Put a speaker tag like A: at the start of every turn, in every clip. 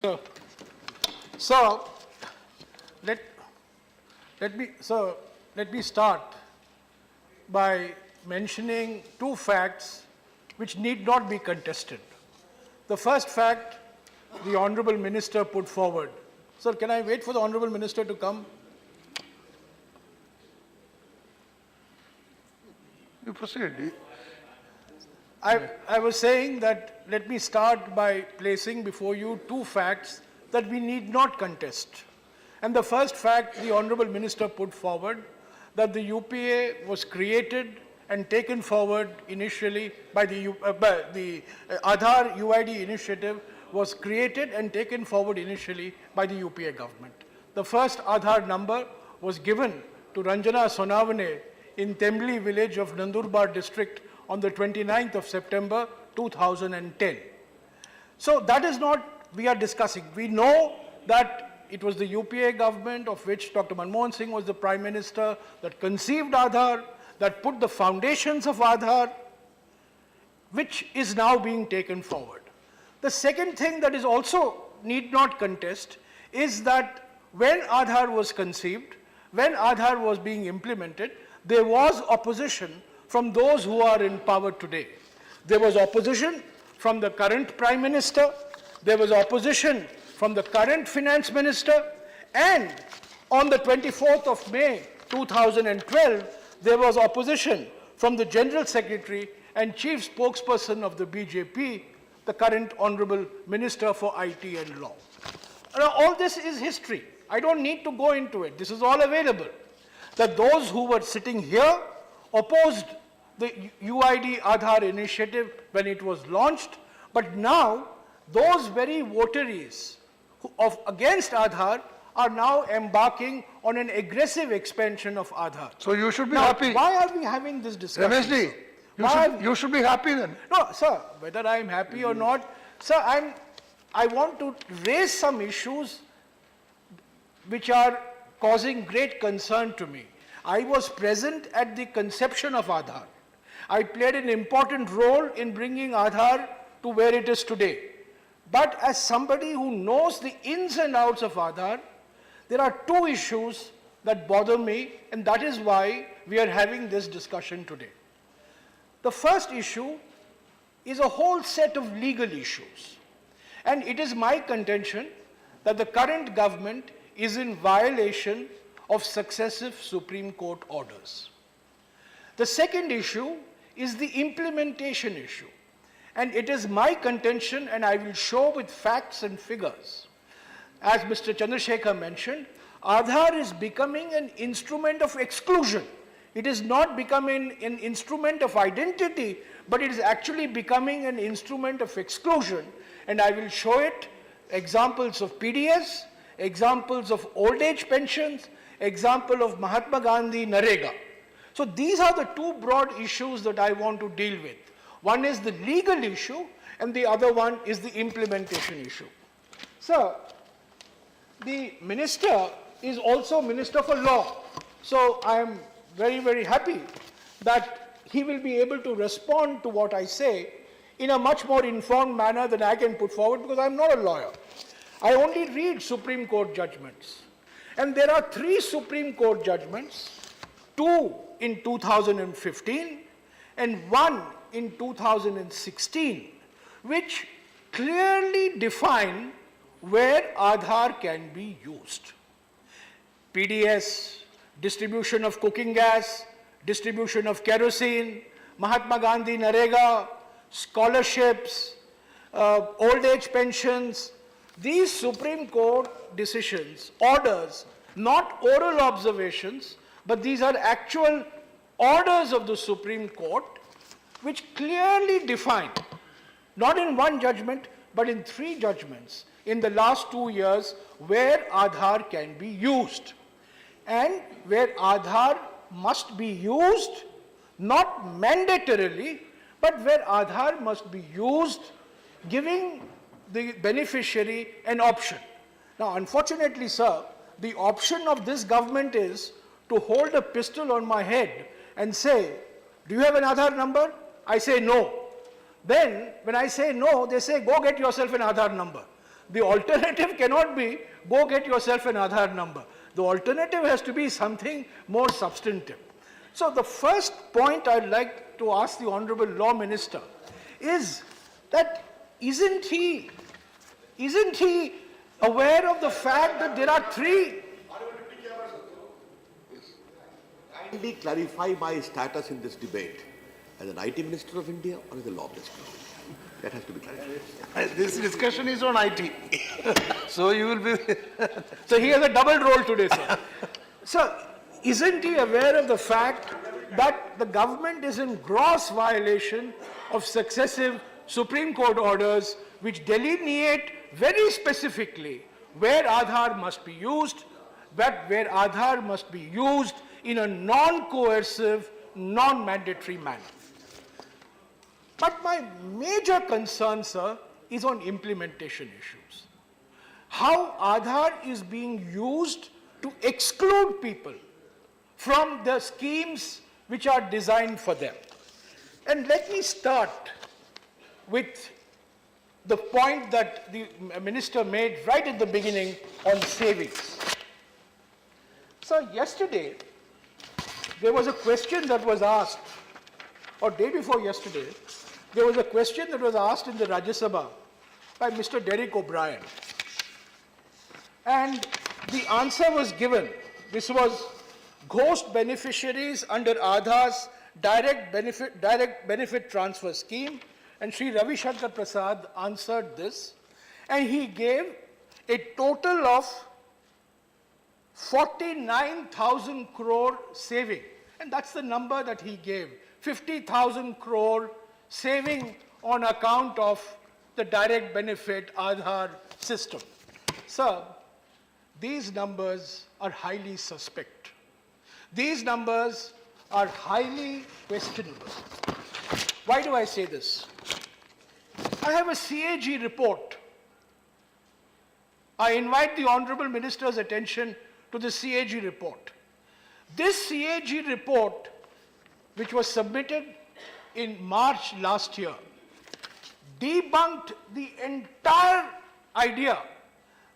A: So, let me start by mentioning two facts which need not be contested. The first fact, the Honorable Minister put forward. Sir, can I wait for the Honorable Minister to come?
B: You proceed.
A: I was saying that let me start by placing before you two facts that we need not contest. And the first fact the Honorable Minister put forward, that the UPA was created and taken forward initially by the Aadhaar UID initiative was created and taken forward initially by the UPA government. The first Aadhaar number was given to Ranjana Sonavane in Tembli village of Nandurbar district on the 29th of September 2010. So that is not we are discussing. We know that it was the UPA government of which Dr. Manmohan Singh was the Prime Minister that conceived Aadhaar, that put the foundations of Aadhaar, which is now being taken forward. The second thing that is also need not contest is that when Aadhaar was conceived, when Aadhaar was being implemented, there was opposition from those who are in power today. There was opposition from the current Prime Minister, there was opposition from the current Finance Minister, and on the 24th of May 2012, there was opposition from the General Secretary and Chief Spokesperson of the BJP, the current Honorable Minister for IT and Law. Now, all this is history. I don't need to go into it. This is all available. That those who were sitting here opposed the UID Aadhaar initiative when it was launched, but now those very votaries against Aadhaar are now embarking on an aggressive expansion of Aadhaar.
B: So you should be
A: now,
B: happy.
A: Why are we having this discussion?
B: Ramesh, you should be happy then.
A: No, sir, whether I am happy or not, sir, I want to raise some issues which are causing great concern to me. I was present at the conception of Aadhaar. I played an important role in bringing Aadhaar to where it is today. But as somebody who knows the ins and outs of Aadhaar, there are two issues that bother me, and that is why we are having this discussion today. The first issue is a whole set of legal issues. And it is my contention that the current government is in violation of successive Supreme Court orders. The second issue is the implementation issue. And it is my contention, and I will show with facts and figures. As Mr. Chandrasekhar mentioned, Aadhaar is becoming an instrument of exclusion. It is not becoming an instrument of identity, but it is actually becoming an instrument of exclusion. And I will show it, examples of PDS, examples of old age pensions, example of Mahatma Gandhi Narega. So these are the two broad issues that I want to deal with. One is the legal issue and the other one is the implementation issue. Sir, the minister is also Minister for Law. So I am very, very happy that he will be able to respond to what I say in a much more informed manner than I can put forward, because I am not a lawyer. I only read Supreme Court judgments. And there are 3 Supreme Court judgments, 2 in 2015 and 1 in 2016, which clearly define where Aadhaar can be used. PDS, distribution of cooking gas, distribution of kerosene, Mahatma Gandhi Narega, scholarships, old age pensions. These Supreme Court decisions, orders, not oral observations, but these are actual orders of the Supreme Court, which clearly define, not in one judgment, but in 3 judgments in the last 2 years, where Aadhaar can be used. And where Aadhaar must be used, not mandatorily, but where Aadhaar must be used, giving the beneficiary an option. Now, unfortunately, sir, the option of this government is to hold a pistol on my head and say, do you have an Aadhaar number? I say no. Then, when I say no, they say, go get yourself an Aadhaar number. The alternative cannot be, go get yourself an Aadhaar number. The alternative has to be something more substantive. So the first point I'd like to ask the Honorable Law Minister is that isn't he aware of the fact that there are three...
C: Kindly clarify my status in this debate as an IT Minister of India or as a Law Minister of India. That has to be clarified.
B: This discussion is on IT. So you will be...
A: So he has a double role today, sir. Sir, isn't he aware of the fact that the government is in gross violation of successive Supreme Court orders which delineate very specifically where Aadhaar must be used, where Aadhaar must be used in a non-coercive, non-mandatory manner? But my major concern, sir, is on implementation issues. How Aadhaar is being used to exclude people from the schemes which are designed for them. And let me start with the point that the minister made right at the beginning on savings. So yesterday, there was a question that was asked, or day before yesterday, there was a question that was asked in the Rajya Sabha by Mr. Derek O'Brien. And the answer was given. This was ghost beneficiaries under Aadhaar's direct benefit transfer scheme. And Sri Ravi Shankar Prasad answered this. And he gave a total of 49,000 crore saving. And that's the number that he gave. 50,000 crore saving on account of the direct benefit Aadhaar system. Sir, these numbers are highly suspect. These numbers are highly questionable. Why do I say this? I have a CAG report. I invite the Honorable Minister's attention to the CAG report. This CAG report, which was submitted in March last year, debunked the entire idea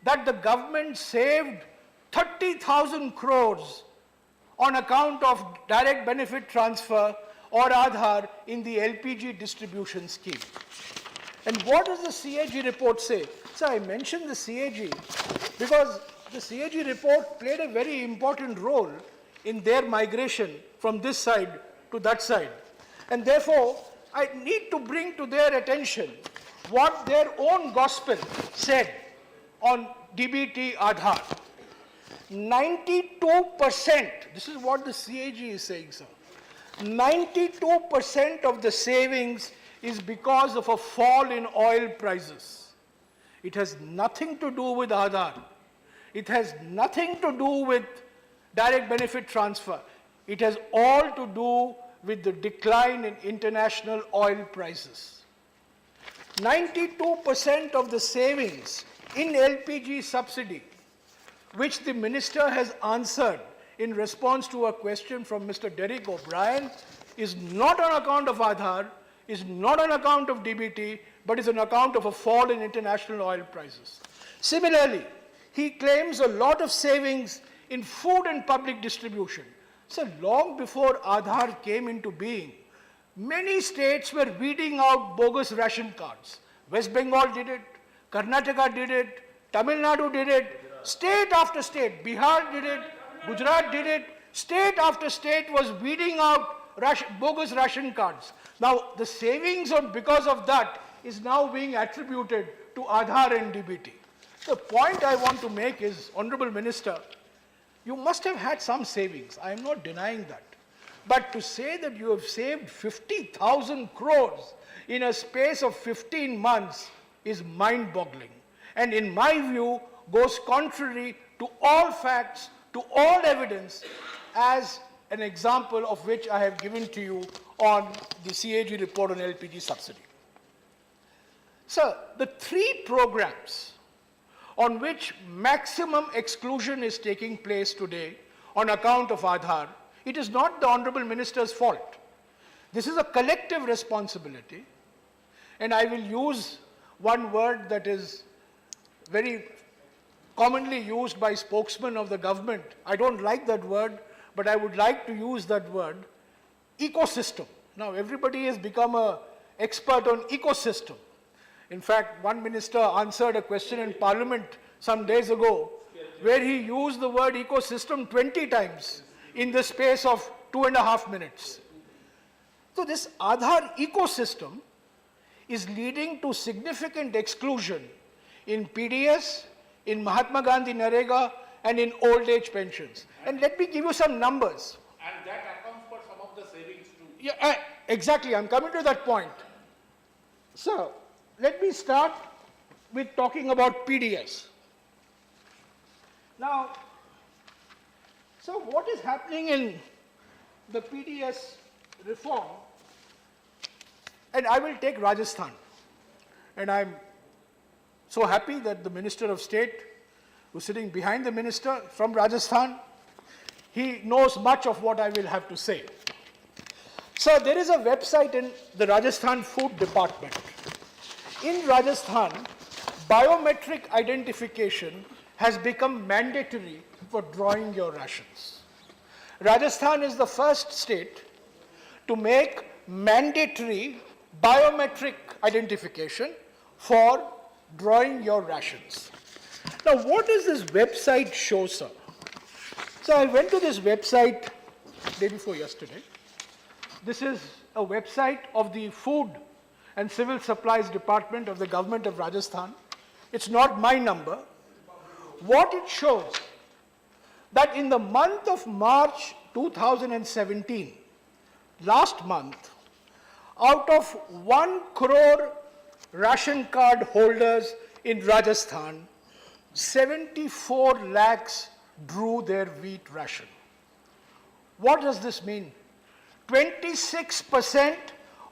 A: that the government saved 30,000 crores on account of direct benefit transfer or Aadhaar in the LPG distribution scheme. And what does the CAG report say? So I mentioned the CAG because the CAG report played a very important role in their migration from this side to that side. And therefore, I need to bring to their attention what their own gospel said on DBT Aadhaar. 92%, this is what the CAG is saying, sir. 92% of the savings is because of a fall in oil prices. It has nothing to do with Aadhaar. It has nothing to do with direct benefit transfer. It has all to do with the decline in international oil prices. 92% of the savings in LPG subsidy, which the minister has answered in response to a question from Mr. Derek O'Brien, is not on account of Aadhaar, is not on account of DBT, but is on account of a fall in international oil prices. Similarly, he claims a lot of savings in food and public distribution. So long before Aadhaar came into being, many states were weeding out bogus ration cards. West Bengal did it, Karnataka did it, Tamil Nadu did it, state after state, Bihar did it, Gujarat did it, state after state was weeding out bogus ration cards. Now the savings because of that is now being attributed to Aadhaar and DBT. The point I want to make is, Honorable Minister, you must have had some savings. I am not denying that. But to say that you have saved 50,000 crores in a space of 15 months is mind-boggling. And in my view, goes contrary to all facts, to all evidence, as an example of which I have given to you on the CAG report on LPG subsidy. Sir, the three programs on which maximum exclusion is taking place today on account of Aadhaar, it is not the Honorable Minister's fault. This is a collective responsibility, and I will use one word that is very commonly used by spokesmen of the government. I don't like that word, but I would like to use that word, ecosystem. Now everybody has become an expert on ecosystem. In fact, one minister answered a question in Parliament some days ago where he used the word ecosystem 20 times in the space of 2.5 minutes. So this Aadhaar ecosystem is leading to significant exclusion in PDS, in Mahatma Gandhi Narega, and in old age pensions. And let me give you some numbers.
D: And that accounts for some of the savings too.
A: Yeah, exactly, I'm coming to that point. So, let me start with talking about PDS. Now, so what is happening in the PDS reform? And I will take Rajasthan. And I'm so happy that the Minister of State, who's sitting behind the minister from Rajasthan, he knows much of what I will have to say. So there is a website in the Rajasthan Food Department. In Rajasthan, biometric identification has become mandatory for drawing your rations. Rajasthan is the first state to make mandatory biometric identification for drawing your rations. Now, what does this website show, sir? So I went to this website day before yesterday. This is a website of the Food and Civil Supplies Department of the Government of Rajasthan. It's not my number. What it shows, that in the month of March 2017, last month, out of 1 crore ration card holders in Rajasthan, 74 lakhs drew their wheat ration. What does this mean? 26%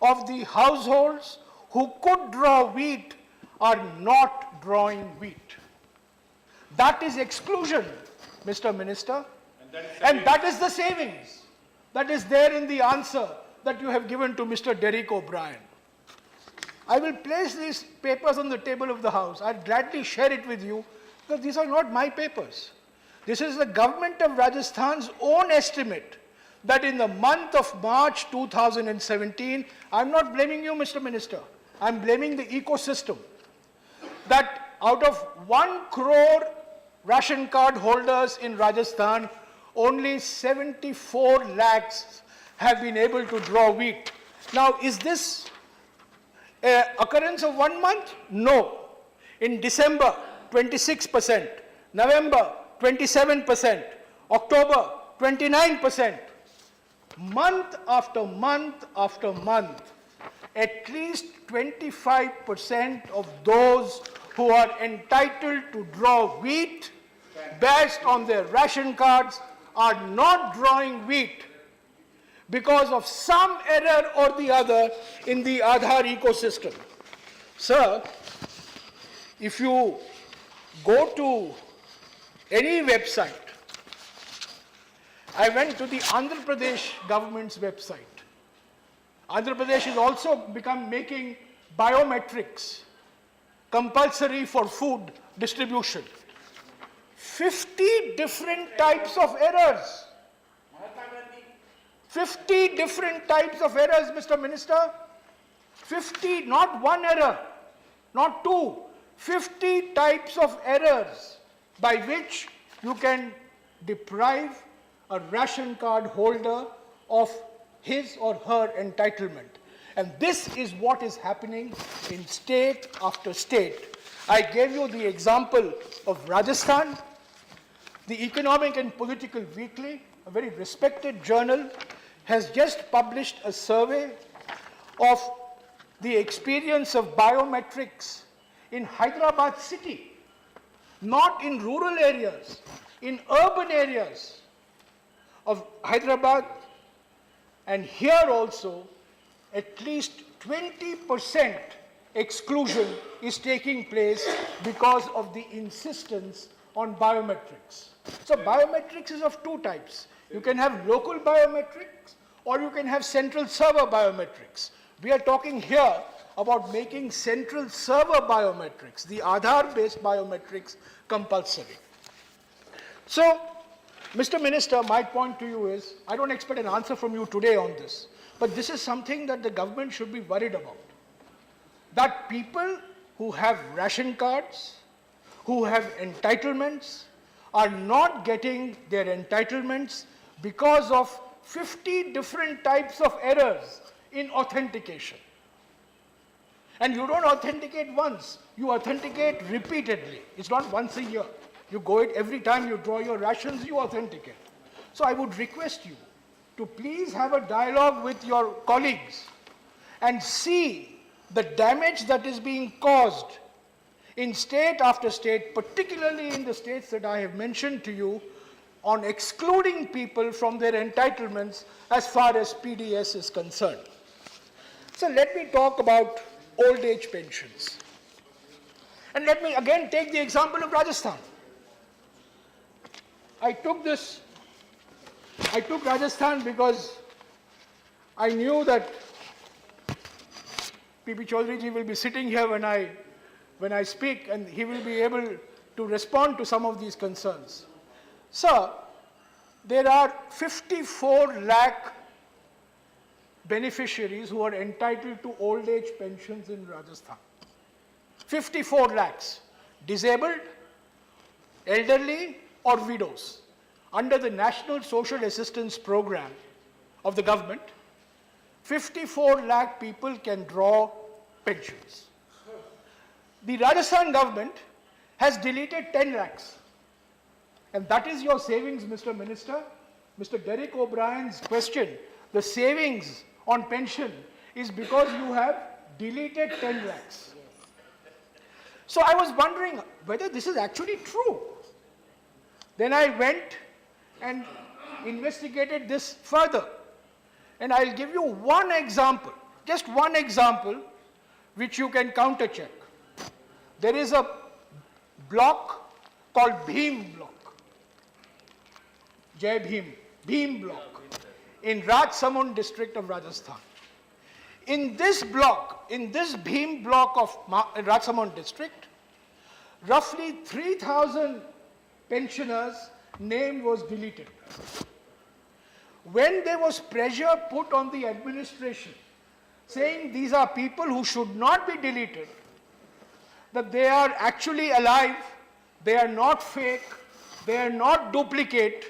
A: of the households who could draw wheat are not drawing wheat. That is exclusion, Mr. Minister. And that is the savings that is there in the answer that you have given to Mr. Derek O'Brien. I will place these papers on the table of the House. I'll gladly share it with you, because these are not my papers. This is the government of Rajasthan's own estimate that in the month of March 2017, I'm not blaming you, Mr. Minister, I'm blaming the ecosystem, that out of 1 crore ration card holders in Rajasthan, only 74 lakhs have been able to draw wheat. Now, is this an occurrence of 1 month? No. In December, 26%, November, 27%, October, 29%. Month after month after month, at least 25% of those who are entitled to draw wheat based on their ration cards are not drawing wheat because of some error or the other in the Aadhaar ecosystem. Sir, if you go to any website, I went to the Andhra Pradesh government's website. Andhra Pradesh has also become making biometrics compulsory for food distribution. 50 different types of errors. 50 different types of errors, Mr. Minister. 50, not one error, not two. 50 types of errors by which you can deprive a ration card holder of his or her entitlement. And this is what is happening in state after state. I gave you the example of Rajasthan. The Economic and Political Weekly, a very respected journal, has just published a survey of the experience of biometrics in Hyderabad city, not in rural areas, in urban areas of Hyderabad. And here also, at least 20% exclusion is taking place because of the insistence on biometrics. So biometrics is of two types. You can have local biometrics or you can have central server biometrics. We are talking here about making central server biometrics, the Aadhaar-based biometrics, compulsory. So, Mr. Minister, my point to you is, I don't expect an answer from you today on this, but this is something that the government should be worried about. That people who have ration cards, who have entitlements, are not getting their entitlements because of 50 different types of errors in authentication. And you don't authenticate once, you authenticate repeatedly. It's not once a year. You go it every time you draw your rations, you authenticate. So I would request you to please have a dialogue with your colleagues and see the damage that is being caused in state after state, particularly in the states that I have mentioned to you, on excluding people from their entitlements as far as PDS is concerned. So let me talk about old age pensions. And let me again take the example of Rajasthan. I took Rajasthan because I knew that P.P. Chaudhary ji will be sitting here when I speak, and he will be able to respond to some of these concerns. Sir, there are 54 lakh beneficiaries who are entitled to old age pensions in Rajasthan. 54 lakhs, disabled, elderly, or widows. Under the National Social Assistance Program of the government, 54 lakh people can draw pensions. The Rajasthan government has deleted 10 lakhs. And that is your savings, Mr. Minister. Mr. Derek O'Brien's question, the savings on pension is because you have deleted 10 lakhs. So I was wondering whether this is actually true. Then I went and investigated this further. And I'll give you one example, just one example, which you can counter-check. There is a block called Bhim block. Jai Bhim, Bhim block, in Rajsamund district of Rajasthan. In this block, in this Bhim block of Rajsamund district, roughly 3,000 pensioners' name was deleted. When there was pressure put on the administration, saying these are people who should not be deleted, that they are actually alive, they are not fake, they are not duplicate,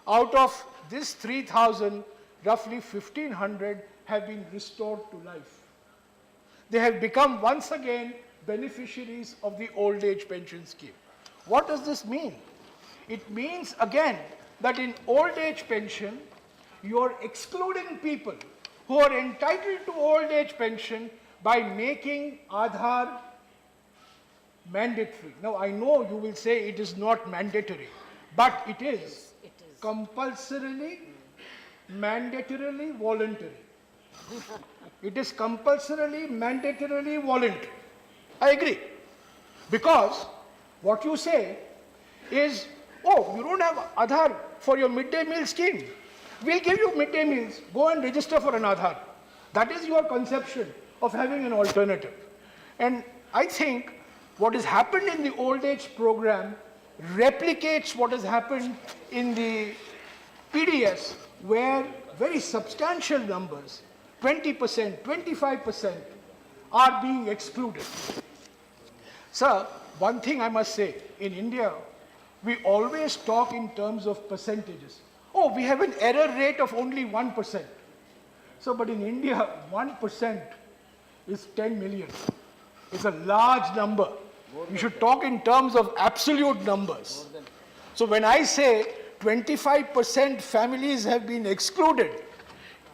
A: out of this 3,000, roughly 1,500 have been restored to life. They have become once again beneficiaries of the old age pension scheme. What does this mean? It means again that in old age pension, you are excluding people who are entitled to old age pension by making Aadhaar mandatory. Now I know you will say it is not mandatory, but it is compulsorily, mandatorily, voluntary. It is compulsorily, mandatorily, voluntary. I agree. Because what you say is, oh, you don't have Aadhaar for your midday meal scheme. We'll give you midday meals. Go and register for an Aadhaar. That is your conception of having an alternative. And I think what has happened in the old age program replicates what has happened in the PDS, where very substantial numbers, 20%, 25%, are being excluded. Sir, one thing I must say, in India, we always talk in terms of percentages. Oh, we have an error rate of only 1%. So, but in India, 1% is 10 million. It's a large number. You should talk in terms of absolute numbers. So when I say 25% families have been excluded,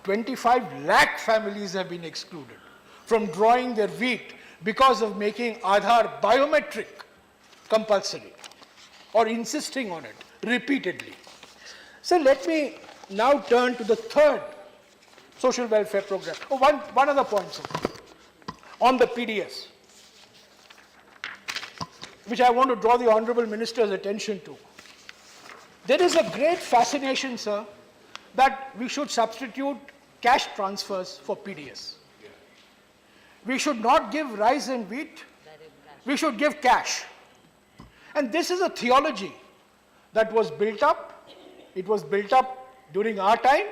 A: 25 lakh families have been excluded from drawing their wheat because of making Aadhaar biometric compulsory or insisting on it repeatedly. So let me now turn to the third social welfare program. Oh, one other point, sir, on the PDS, which I want to draw the Honorable Minister's attention to. There is a great fascination, sir, that we should substitute cash transfers for PDS. We should not give rice and wheat. We should give cash. And this is a theology that was built up. It was built up during our time.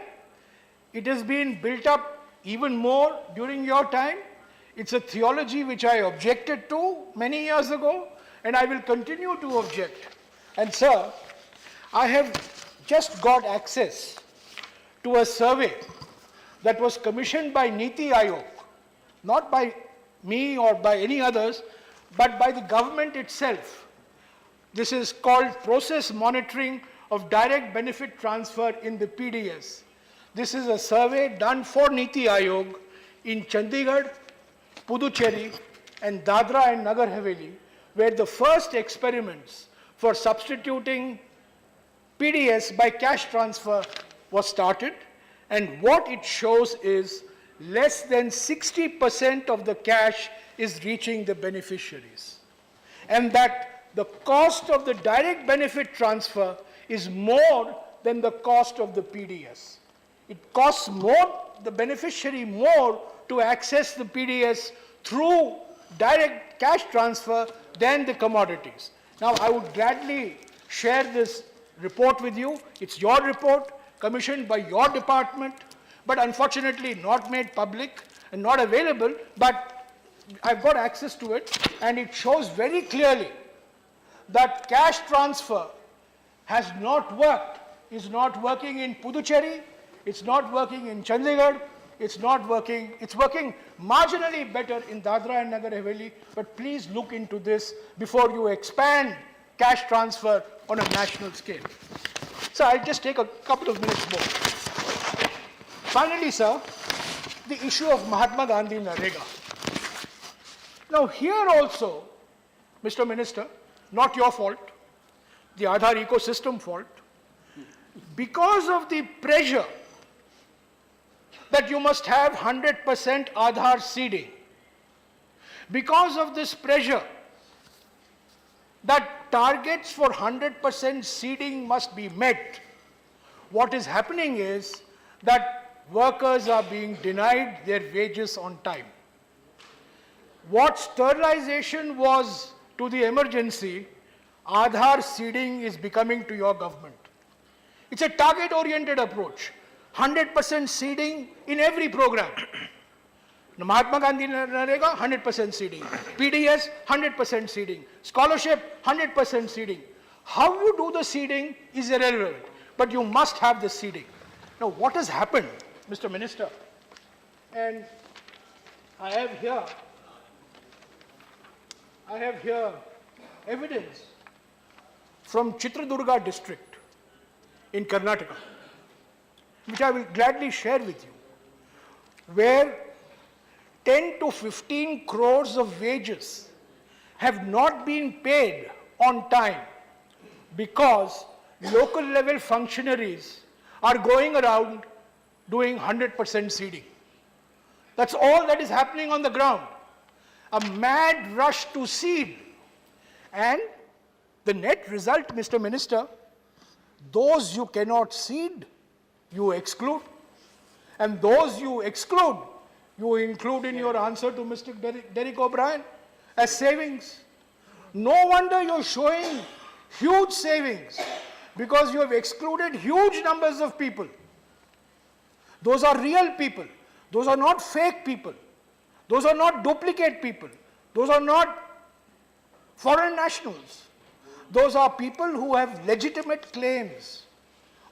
A: It has been built up even more during your time. It's a theology which I objected to many years ago, and I will continue to object. And sir, I have just got access to a survey that was commissioned by Niti Aayog, not by me or by any others, but by the government itself. This is called Process Monitoring of Direct Benefit Transfer in the PDS. This is a survey done for Niti Aayog in Chandigarh, Puducherry, and Dadra and Nagar Haveli, where the first experiments for substituting PDS by cash transfer was started. And what it shows is less than 60% of the cash is reaching the beneficiaries. And that the cost of the direct benefit transfer is more than the cost of the PDS. It costs more, the beneficiary more, to access the PDS through direct cash transfer than the commodities. Now, I would gladly share this report with you. It's your report, commissioned by your department, but unfortunately not made public and not available, but I've got access to it, and it shows very clearly that cash transfer has not worked, is not working in Puducherry, it's not working in Chandigarh, it's working marginally better in Dadra and Nagar Haveli, but please look into this before you expand cash transfer on a national scale. So I'll just take a couple of minutes more. Finally, sir, the issue of Mahatma Gandhi Narega. Now here also, Mr. Minister, not your fault, the Aadhaar ecosystem fault, because of the pressure that you must have 100% Aadhaar seeding, because of this pressure that targets for 100% seeding must be met, what is happening is that workers are being denied their wages on time. What sterilization was to the emergency, Aadhaar seeding is becoming to your government. It's a target-oriented approach. 100% seeding in every program. Mahatma Gandhi Narega, 100% seeding. PDS, 100% seeding. Scholarship, 100% seeding. How you do the seeding is irrelevant, but you must have the seeding. Now, what has happened, Mr. Minister? And I have here evidence from Chitradurga district in Karnataka, which I will gladly share with you, where 10 to 15 crores of wages have not been paid on time because local level functionaries are going around doing 100% seeding. That's all that is happening on the ground. A mad rush to seed. And the net result, Mr. Minister, those you cannot seed, you exclude. And those you exclude, you include in your answer to Mr. Derek O'Brien as savings. No wonder you're showing huge savings, because you have excluded huge numbers of people. Those are real people. Those are not fake people. Those are not duplicate people. Those are not foreign nationals. Those are people who have legitimate claims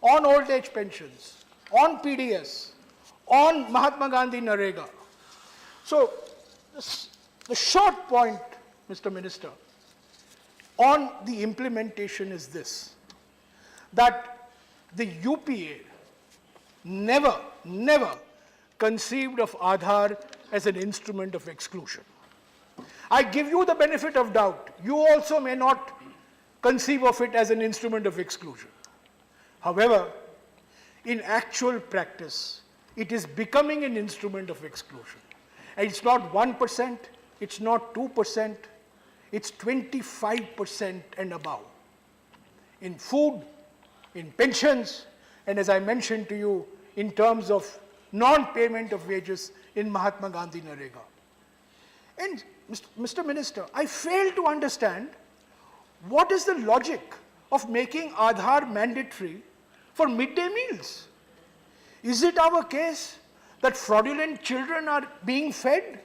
A: on old age pensions, on PDS, on Mahatma Gandhi Narega. So, the short point, Mr. Minister, on the implementation is this, that the UPA never conceived of Aadhaar as an instrument of exclusion. I give you the benefit of doubt. You also may not conceive of it as an instrument of exclusion. However, in actual practice, it is becoming an instrument of exclusion. And it's not 1%, it's not 2%, it's 25% and above. In food, in pensions, and as I mentioned to you, in terms of non-payment of wages in Mahatma Gandhi Narega. And Mr. Minister, I fail to understand what is the logic of making Aadhaar mandatory for midday meals. Is it our case that fraudulent children are being fed?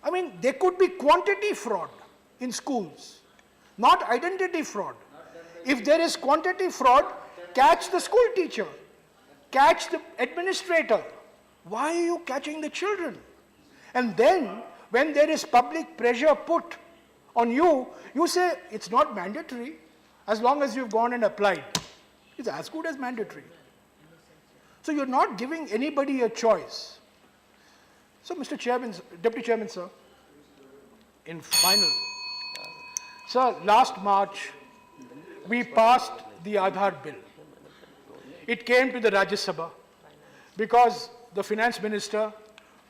A: I mean, there could be quantity fraud in schools, not identity fraud. If there is quantity fraud, catch the school teacher, catch the administrator. Why are you catching the children? And then, when there is public pressure put on you, you say it's not mandatory as long as you've gone and applied. It's as good as mandatory. So you're not giving anybody a choice. So, Mr. Chairman, Deputy Chairman, sir, in final, sir, last March, we passed the Aadhaar bill. It came to the Rajya Sabha because the finance minister,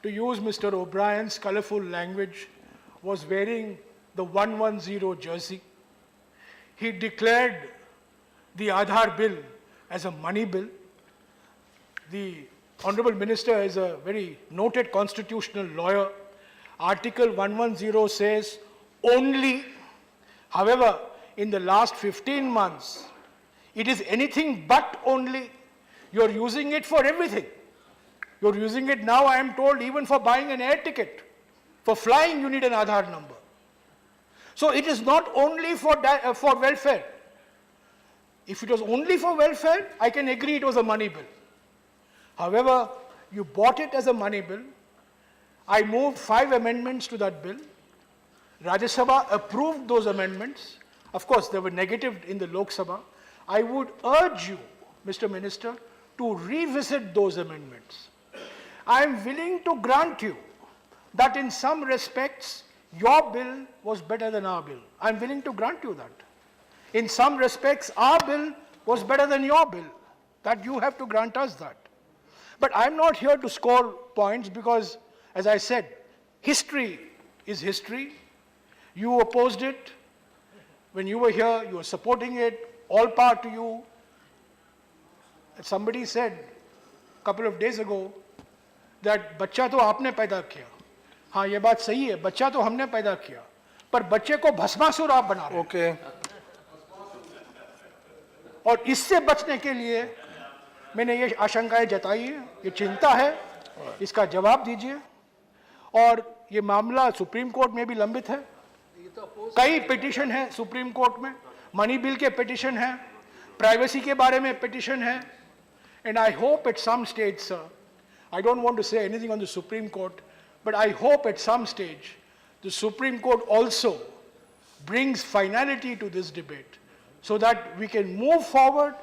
A: to use Mr. O'Brien's colorful language, was wearing the 110 jersey. He declared the Aadhaar bill as a money bill. The Honorable Minister is a very noted constitutional lawyer. Article 110 says only. However, in the last 15 months, it is anything but only. You're using it for everything. You're using it now, I am told, even for buying an air ticket. For flying, you need an Aadhaar number. So it is not only for welfare. If it was only for welfare, I can agree it was a money bill. However, you bought it as a money bill. I moved 5 amendments to that bill. Rajya Sabha approved those amendments. Of course, they were negatived in the Lok Sabha. I would urge you, Mr. Minister, to revisit those amendments. I am willing to grant you that in some respects, your bill was better than our bill. I am willing to grant you that. In some respects, our bill was better than your bill. That you have to grant us that. But I am not here to score points because, as I said, history is history. You opposed it. When you were here, you were supporting it. All power to you. And somebody said a couple of days ago that बच्चा तो आपने पैदा किया. हाँ, ये बात सही है. बच्चा तो हमने पैदा किया. पर बच्चे को भस्मासुर आप बना रहे हैं.
B: Okay.
A: और इससे बचने के लिए मैंने ये आशंकाएं जताई है, ये चिंता है, इसका जवाब दीजिए. और ये मामला सुप्रीम कोर्ट में भी लंबित है. कई पिटीशन है सुप्रीम कोर्ट में, मनी बिल के पिटीशन है, प्राइवेसी के बारे में पिटीशन है. And I hope at some stage, sir, I don't want to say anything on the supreme court, but I hope at some stage the Supreme Court also brings finality to this debate so that we can move forward.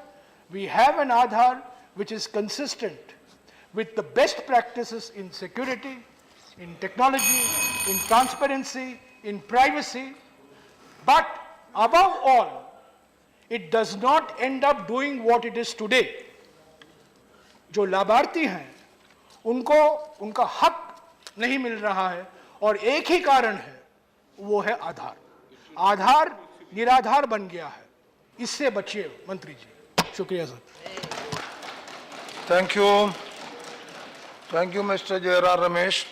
A: We have an Aadhaar which is consistent with the best practices in security, in technology, in transparency, in privacy, but above all, it does not end up doing what it is today. जो लाभार्थी हैं उनको उनका हक नहीं मिल रहा है और एक ही कारण है, वो है आधार. आधार निराधार बन गया है. इससे बचिए मंत्री जी. शुक्रिया sir.
B: Thank you. Thank you, Mr. Jairam Ramesh.